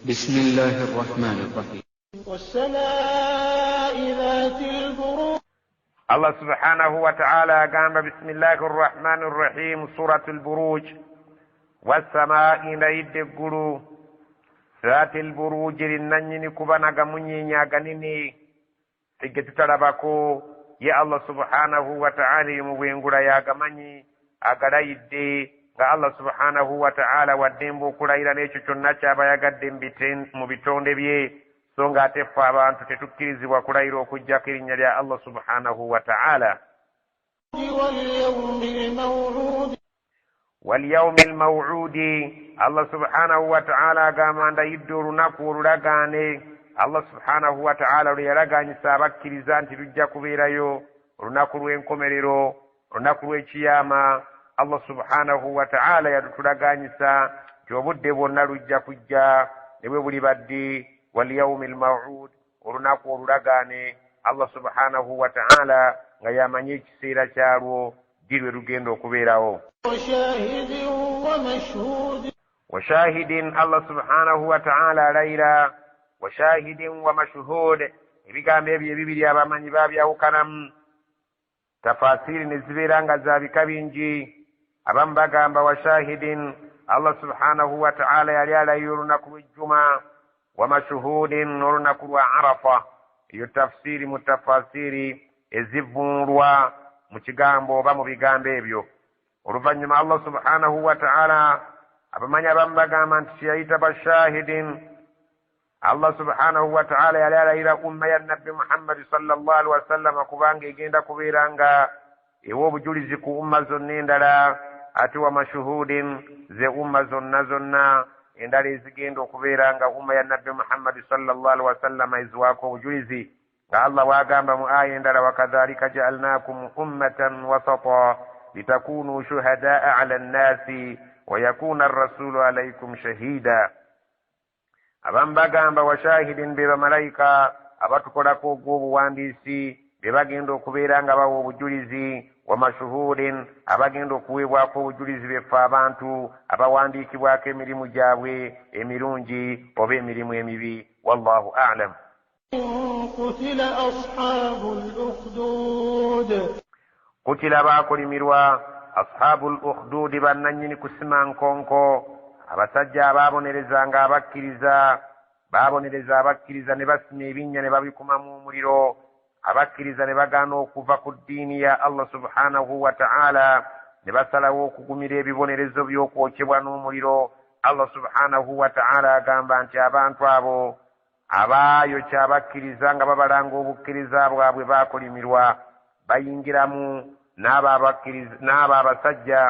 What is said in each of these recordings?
بسم الله الرحمن الرحيم والسماء ذات البروج. الله سبحانه وتعالى قام بسم الله الرحمن الرحيم سورة البروج والسماء نيد قلو ذات البروج لنني كبنا قمني نياغنيني تجد تربكو يا الله سبحانه وتعالى يموين يا قمني أقرأيدي nga Allah subhanahu wa ta'ala waddembo kulayira n'ekyo kyonna kyaba yagadde mu bitonde bye so ng'ate ffe abantu tetukkirizibwa kulayira okuggyako erinnya lya Allah subhanahu wa ta'ala. walyawmi almaw'udi Allah subhanahu wa ta'ala agamba ndayidde olunaku olulagaane. Allah subhanahu wa ta'ala lwe yalagaanyisa abakkiriza nti lujja kubeerayo olunaku lw'enkomerero, olunaku lw'ekiyama. Allah subhanahu wa ta'ala yatulaganyisa nti obudde bwonna lujja kujja ne bwe buli badde. wal yawmil maw'ud olunaku olulagaane. Allah subhanahu wa ta'ala nga yamanye ekiseera kyalwo ddi lwe lugenda okubeerawo. wa shahidin Allah subhanahu wa ta'ala alayira wa shahidin wa mashhud. ebigambo ebyo ebibiri abamanyi babyawukanamu tafasiri ne zibeera nga za bika bingi. abamu bagamba wa shahidin Allah subhanahu wa ta'ala yali alayira olunaku lw'ejjuma, wa mashhudin olunaku lwa arafa. eyo tafsiri mu tafasiri ezivunulwa mu kigambo oba mu bigambo ebyo. oluvannyuma Allah subhanahu wa ta'ala abamanyi abamu bagamba nti kyeyayita bashahidin Allah subhanahu wa ta'ala yali alayira umma ya nabbi Muhammad sallallahu alaihi wasallam kubanga egenda kubeera nga ewa obujulizi ku umma zonna endala, ate wa mashuhudin ze umma zonna zonna endala ezigenda okubeera nga umma ya nabbi Muhammad sallallahu alaihi wasallam eziwaako obujulizi. nga Allah wagamba mu aya endala wakadhalika ja'alnakum ummatan wasata litakunu shuhadaa ala nnasi wa yakuna ar-rasulu alaykum shahida. abamu bagamba wa shahidin be bamalayika abatukolako ogw'obuwandiisi be bagenda okubeera nga bawa obujulizi, wa mashuhudin abagenda okuweebwako obujulizi beffe abantu abawandiikibwako emirimu gyabwe emirungi oba emirimu emibi. wallahu a'lam. kutila baakolimirwa ashabul ukhdud bannannyini kusima nkonko, abasajja abaabonerezanga abakkiriza, baabonereza abakkiriza ne basima ebinnya ne babikumamu omuliro. abakkiriza ne bagaana okuva ku ddiini ya Allah subhanahu wa ta'ala ne basalawo okugumira ebibonerezo by'okwokyebwa n'omuliro. Allah subhanahu wa ta'ala agamba nti abantu abo abaayokya abakkiriza nga babalanga obukkiriza bwabwe baakolimirwa bayingiramu. n'abo abasajja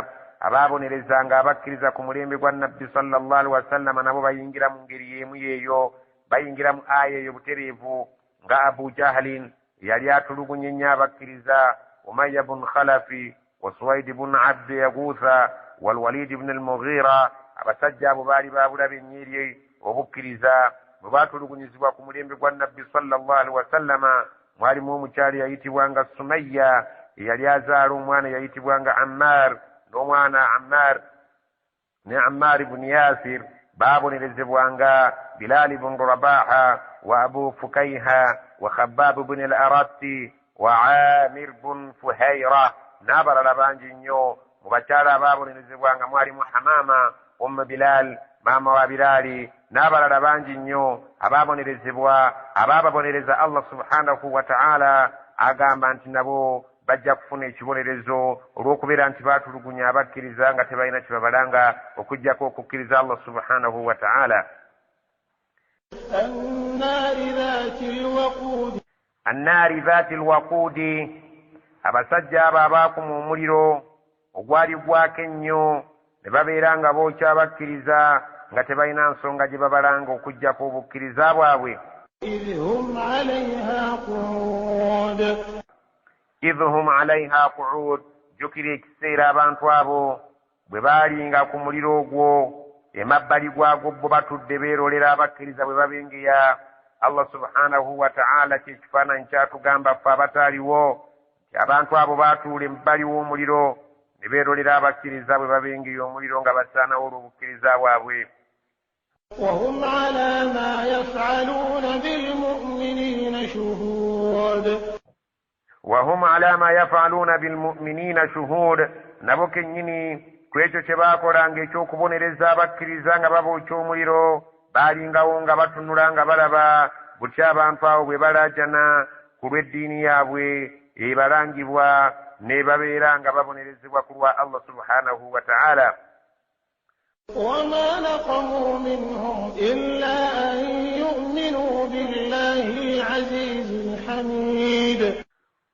abaabonerezanga abakkiriza ku mulembe gwa nabbi sallallahu alaihi wasallam nabo bayingira mu ngeri y'emu yeeyo, bayingira mu aya eyo butereevu. nga Abu Jahlin yali atulugunye nnyo abakkiriza, Umayya bun Khalafi wa Suwaid bun Abd Yaghutha wal Walid ibn al-Mughira. abasajja abo baali babulabe nnyo eri obukkiriza bwe baatulugunyizibwa ku mulembe gwa nabbi sallallahu alaihi wasallama. mwalimu omukyali yayitibwanga Sumayya eyali azaala omwana yayitibwanga Ammar, n'omwana Ammar ne Ammar ibn Yasir baabonerezebwanga Bilal ibn Rabaha wa Abu Fukayha wa Khabbab ibn al-Aratti wa Amir ibn Fuhayra n'abalala bangi nnyo. mu bakyala abaabonerezebwanga mwalimu Hamama Bilal maama wa Bilali n'abalala bangi nnyo abaabonerezebwa. abaababonereza Allah subhanahu wa ta'ala agamba nti nabo bajja kufuna ekibonerezo olw'okubeera nti baatulugunya abakkiriza nga tebalina kibabalanga okuggyako okukkiriza Allah subhanahu wa ta'ala. annaari dhaati alwaqudi, abasajja abo abaakuma omuliro ogwali gwako ennyo ne babeera nga bookya abakkiriza nga tebalina nsonga gye babalanga okuggyako obukkiriza bwabwe. idhum alaiha qu'ud, jjukira ekiseera abantu abo bwe baalinga ku muliro ogwo emabbali gwagwo bo batudde beerolera abakkiriza bwe babengeya. Allah subhanahu wa ta'ala kyekifaananyi kyatugamba ffe abataaliwo nti abantu abo baatuula emabbali w'omuliro ne beerolera abakkiriza bwe babengeya omuliro nga basaanawo olw'obukkiriza bwabwe. وهم على ما يفعلون بالمؤمنين شهود وهم على ما يفعلون بالمؤمنين شهود نبوك نيني kwekyo kye baakolanga ekyokubonereza abakkiriza nga babookya omuliro baalingawo nga batunula nga balaba butya abantu abo bwe balaajana ku lw'eddiini yaabwe ebalangibwa ne babeera nga babonerezebwa ku lwa Allah subhanahu wa ta'ala. وما نقموا منهم إلا أن يؤمنوا بالله العزيز الحميد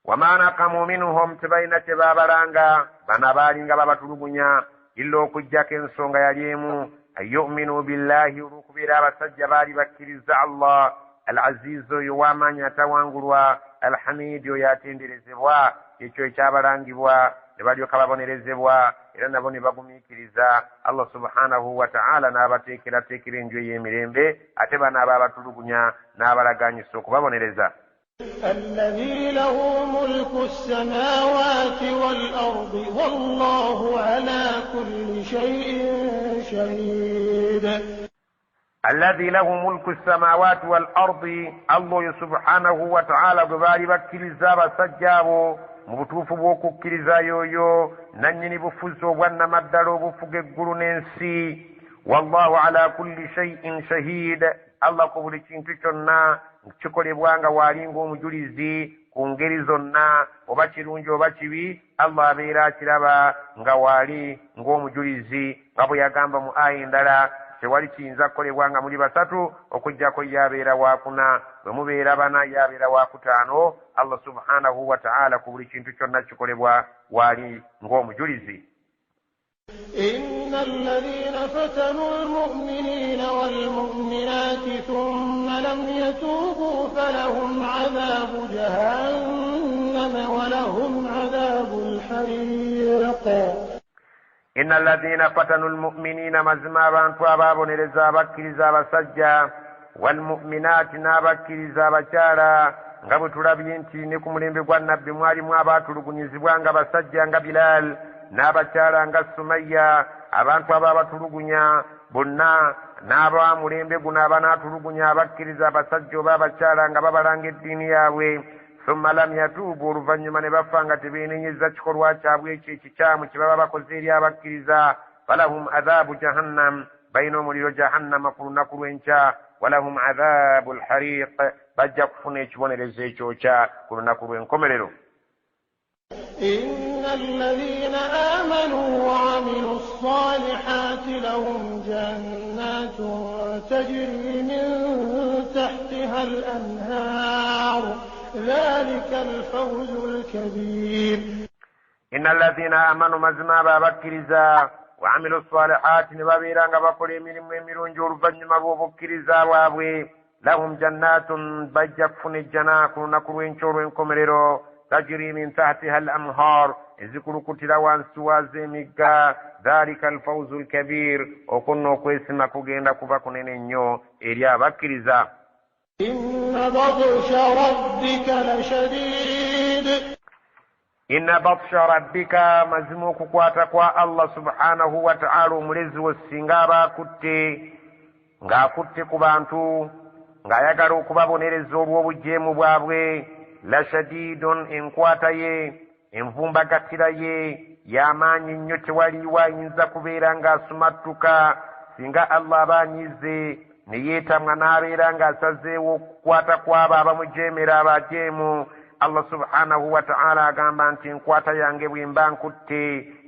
وما نقموا منهم تبين تبابرانغا بنابالينغا بابتلوبنيا إلا كجاك ensonga yaliemu أن يؤمنوا بالله ركبير abasajja baali bakkiriza Allah العزيز يوامanya atawangulwa الحميد yatenderezebwa ekyo ekyabalangibwa ne balyoka babonerezebwa era nabo ne bagumiikiriza Allah subhanahu wa ta'ala n'abateekerateekera enju y'emirembe ate banaaba abatulugunya n'abalaganyisa okubabonereza. الذي له ملك السماوات والأرض والله على كل شيء شهيد. الذي له ملك السماوات والأرض الله سبحانه وتعالى ببالي بكريزا بسجابو mubutuufu bw'okukkiriza y'oyo nannyini bufuzi obwannamaddala obufuga eggulu n'ensi. Wallahu ala kulli shay'in shahid, Allah ku buli kintu kyonna kikolebwa nga waalinga omujulizi ku ngeri zonna oba kirungi oba kibi. Allah abeera akiraba nga waali ng'omujulizi nga bwe yagamba mu aya endala tewali kiyinza kukolebwa nga muli basatu okuggyako yabeera waakuna, bwe mubeera bana yabeera waakutaano. Allah subhanahu wa ta'ala ku buli kintu kyonna kikolebwa waali ng'omujulizi. إن الذين فتنوا المؤمنين والمؤمنات ثم لم يتوبوا فلهم عذاب جهنم ولهم عذاب الحريق. إن الذين فتنوا المؤمنين مزما بانتو أبابونيرزا بكرزا بسجا والمؤمنات نابكرزا بچارا nga bwe tulabye nti ne ku mulembe gwa nabbi mwalimu abaatulugunyizibwa nga basajja nga Bilal n'abakyala nga Sumayya. Abantu abo abatulugunya bonna n'aba mulembe guno abanaatulugunya abakkiriza abasajja oba abakyala nga babalanga eddiini yaabwe. Thumma lam yatuubu, oluvannyuma ne bafa nga tebeenenyezza kikolwa kyabwe ekyo ekikyamu kye baba bakoze eri abakkiriza. Falahum adhaabu jahannam, balina omuliro jahannama ku lunaku lw'enkya. Walahum adhaabu alhariq, bajja kufuna ekibonerezo ekyokya ku lunaku lw'enkomerero. إن الذين آمنوا وعملوا الصالحات لهم جنات تجري من تحتها الأنهار ذلك الفوز الكبير. إن الذين آمنوا مزما بابكرزا وعملوا الصالحات نبابيران بقول من ميرون oluvannyuma bw'obukkiriza bwabwe لهم جنات bajja kufuna ejjana ku lunaku lw'enkya olw'enkomerero. تجري من تحتها الأنهار ezikulukuutira wansi waazo emigga. ذلك الفوز الكبير, okunna okwesima kugenda kuba kunene nnyo eri abakkiriza. إن بطش ربك لشديد. إن بطش ربك, mazima okukwata kwa Allah subhanahu wa ta'ala omulezi we singa aba akutte ng'akutte ku bantu ng'ayagala okubabonereza olw'obujeemu bwabwe. La shadidun, enkwata ye envumbagatira ye y'amaanyi nnyo, tewaliwo ayinza kubeera ng'asumattuka singa Allah abaanyize ne yeetamwa n'abeera ng'asazeewo okukwata kw'abo abamujeemera abajeemu. Allah subhanahu wa ta'ala agamba nti enkwata yange bwe mba nkutte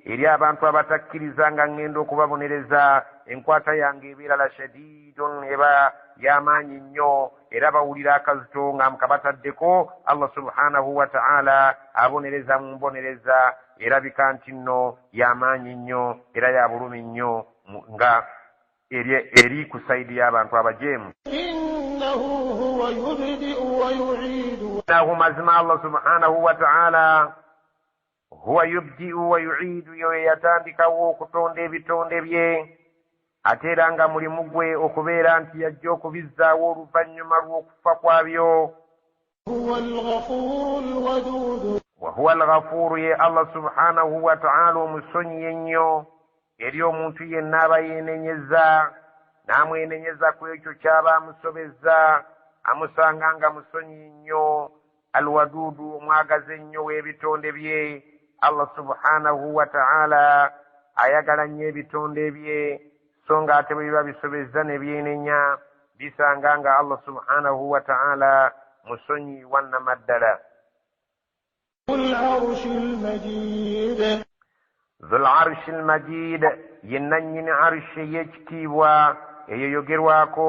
eri abantu abatakkiriza nga ngenda okubabonereza, enkwata yange ebeera la shadidun, eba y'amaanyi nnyo era bawulira akazito nga mukabataddeko. Allah subhanahu wa ta'ala abonereza mu mbonereza erabika nti nno y'amaanyi nnyo era ya bulumi nnyo nga eri ku sayidi y'abantu abajeemu. innahu huwa yubdi'u wa yu'iidu. Innahu, mazima Allah subhanahu wa ta'ala huwa yubdi'u wa yu'iidu, yo yatandikawo okutonda ebitonde bye ate era nga mulimu gwe okubeera nti yajja okubizzaawo oluvannyuma lw'okufa kwabyo. Wa huwa al-ghafuuru, ye Allah subhanahu wa ta'ala omusonyi ennyo eri omuntu yenna aba yeenenyeza n'amwenenyeza ku ekyo ky'aba amusobezza amusanga nga musonyi nnyo alwaduudu omwagazi ennyo w'ebitonde bye. Allah subhanahu wa ta'ala ayagala nnyo ebitonde bye, so nga ate bwe biba bisobezza ne byenenya bisanga nga Allah subhanahu wa ta'ala musonyi wannamaddala. Dhul arshi al-majid yenna nnyini arshi ey'ekitiibwa eyoyogerwako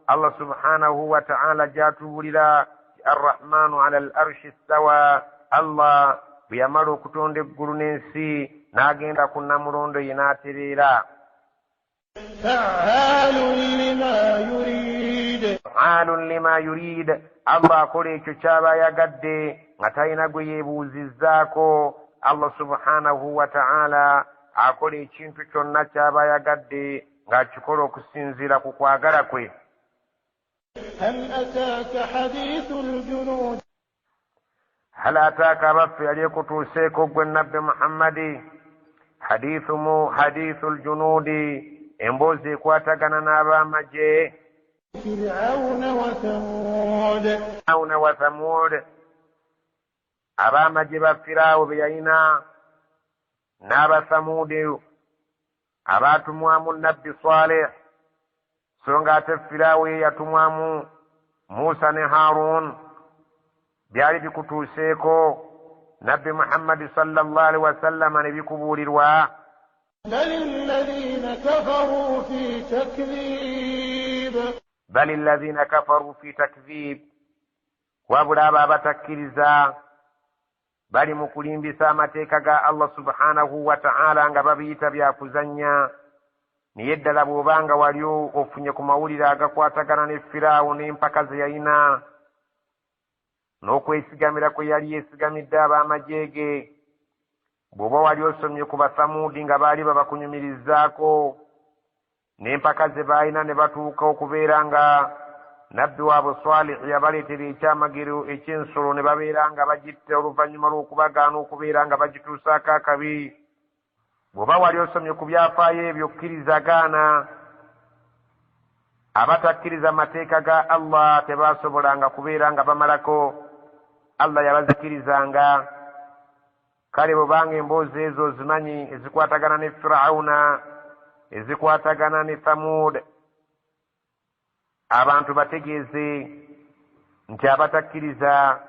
Allah subhanahu wa ta'ala gy'atubuulira arrahmanu ala al-arshi istawa. Allah bwe yamala okutonda eggulu n'ensi n'agenda ku namulondo ye n'atereera. Fa'aalun lima yurid. Allah akola ekyo ky'aba ayagadde nga talina gwe yeebuuzizzaako. Allah subhanahu wa ta'ala akola ekintu kyonna ky'aba ayagadde ng'akikola okusinziira ku kwagala kwe. هل أتاك بف يليك توسيك وقل نبي محمد حديث الجنود إنبوزي كواتقنا نابا مجي فرعون وثمود أبا مجي بفراو بيينا نابا ثمود أبا تموام النبي صالح سنغات الفراوي يتموام موسى هارون byali bikutuuseeko nabbi Muhammad sallallahu alaihi wasallam ne bikubuulirwa. bali alladhina kafaru fi takdhib, wabula abo abatakkiriza bali mu kulimbisa amateeka ga Allah subhanahu wa ta'ala nga babiyita byakuzannya. Naye ddala bw'obanga wali ofunye ku mawulire agakwatagana ne Firaawo n'empaka ze yalina n'okwesigamira kwe yali yeesigamidde ab'amajeege, bw'oba wali osomye ku Basamudi nga baali babakunyumirizzaako n'empaka ze baalina ne batuuka okubeera nga nabbi waabwe Swalihi yabaleetera ekyamagero eky'ensolo ne babeera nga bagitta oluvannyuma lw'okubagaana okubeera nga bagituusaako akabi. Bw'oba wali osomye ku byafaayo ebyo kkirizagaana, abatakkiriza amateeka ga Allah tebaasobolanga kubeera nga bamalako. Allah yabazikirizanga. Kale bw'obanga emboozi ezo ozimanyi ezikwatagana ne Firawuna, ezikwatagana ne Thamud, abantu bategeeze nti abatakkiriza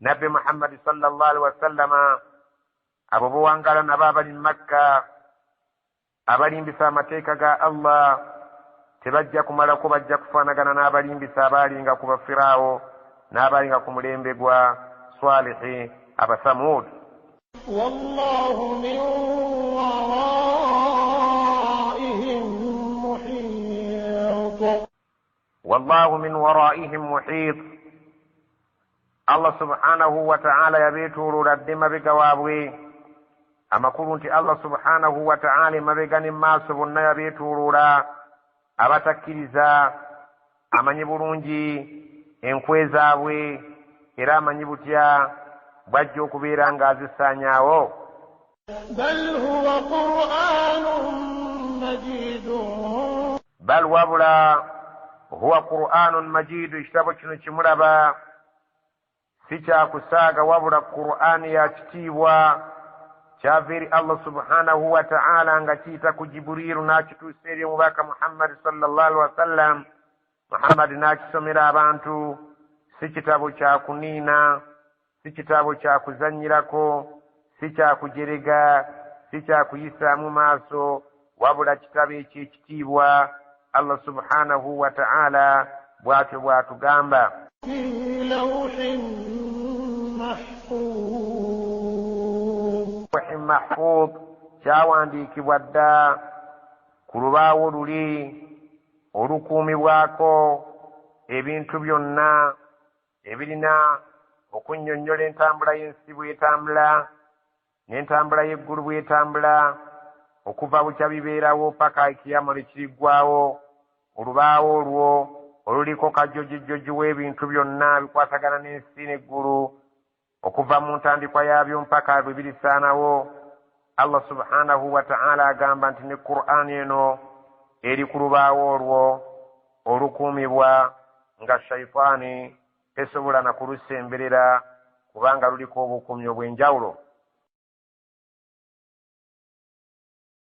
nabbi Muhammad sallallahu alaihi wasallama, abo bowangala nabo abali Makka abalimbisa amateeka ga Allah tebajja kumalako, bajja kufaanagana n'abalimbisa abaalinga ku Bafiraawo n'abaalinga ku mulembe gwa Swalihi Abasamud. Wallahu min waraihim muhit. Wallahu min waraihim muhit. Allah subhanahu wa ta'ala yabeetuulula dde mabega waabwe. Amakulu nti Allah subhanahu wa ta'ala mabega ne maaso bonna yabeetuulula. Abatakkiriza amanyi bulungi enkwe zaabwe era amanyi butya bwajja okubeera ng'azisaanyaawo. Bal wabula huwa Qur'anun Majid, ekitabo kino kimulaba si kyakusaaga wabula Qur'ani ya kitiibwa kyava eri Allah subhanahu wa ta'ala nga kiyita ku Jibriilu n'akituusa eri omubaka Muhammad sallallahu alaihi wasallam. Muhammad n'akisomera abantu. Si kitabo kya kuniina, si kitabo kya kuzannyirako, si kya kujerega, si kya kuyisaamu maaso, wabula kitabo eky'ekitiibwa. Allah subhanahu wa ta'ala bw'atyo bw'atugamba. Mahfuz, kyawandiikibwa dda ku lubaawo luli olukuumibwako ebintu byonna ebirina okunnyonnyola entambula y'ensi bw'etambula n'entambula y'eggulu bw'etambula, okuva bukya bibeerawo paka ekiyama lwe kiriggwawo. Olubaawo olwo oluliko kajjojjijjoji w'ebintu byonna bikwatagana n'ensi n'eggulu, okuva mu ntandikwa yaabyo mpaka bwe birisaanawo. Allah subhanahu wa ta'ala agamba nti ne Qur'an eno eri ku lubaawo olwo olukuumibwa nga shayitaani tesobola na kulusemberera kubanga luliko obukuumi obw'enjawulo